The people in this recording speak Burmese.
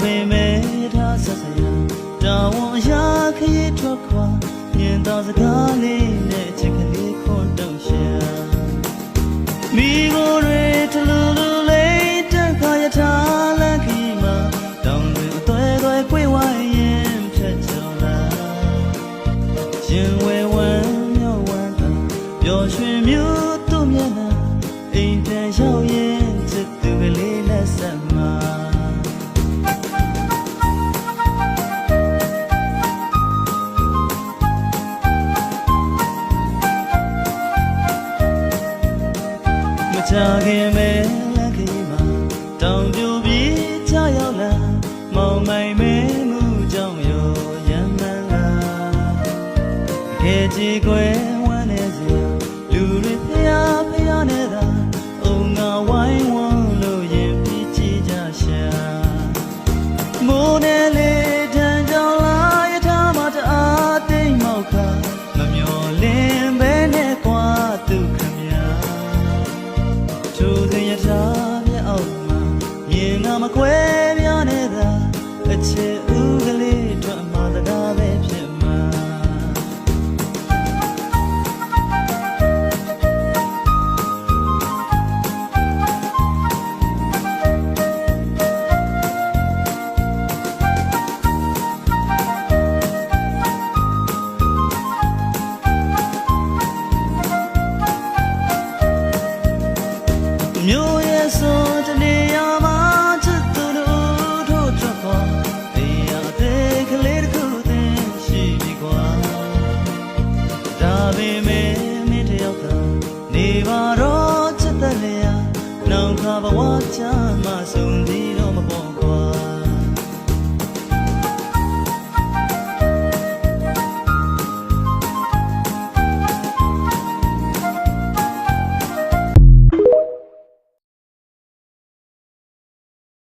ပေမဲ့ထားဆက်စရာတောင်းဝန်ရာခရီးထွက်ခွာမြင်တော်စကားလေးနဲ့ချစ်ကလေးခွန်တုံရှာမိကိုယ်တွေထလူလူလေးတက်ခါရထားလမ်းခီမှာတောင်းတွေအသွဲသွဲကွေးဝိုင်းရင်ဖြတ်ကျော်လာရင်ဝဲဝမ်းမြောက်ဝမ်းသာပျော်ရွှင်မျိုးသူ့မျက်နှာအိမ်ပြန်ရောက်ရင်ချစ်သူကလေးလက်ဆက်မှာချခင်မဲလက်ကြီးမှာတောင်ပြူပြီးချရောက်လာမောင်မိုင်မဲမှုကြောင့်ရောရမ်းမှန်းလာခဲကြီးကွယ်ဝမ်းနေစရာလူတွေဖျားဖျားနေတာအုံငါဝိုင်းဝန်းလို့ရင်ပြီးကြည့်ကြရှာမိုးနဲ့လေထန်ကြောင်လာရထားမှာတအားသိမ့်မောက်ခါမမျော်လင့်ပဲနဲ့ကွာသူခမသူစဉ်ရထားမြေအောက်မှာရင်ငါမခွဲပြားနေတာအချစ်ဦးကလေးထွက်မှတရားပဲဖြစ်မှာမျိုးရဲ့ဆိုတနေရာမှာချစ်သူတို့ထို့ထွက်ခွာတရားတဲ့ကလေးတစ်ခုတည်းရှိပြီကွာဒါပေမဲ့မင်းတယောက်ကနေပါတော့ချစ်တဲ့လျာနောက်ခါဘဝချမ်းမှဆုံးသည်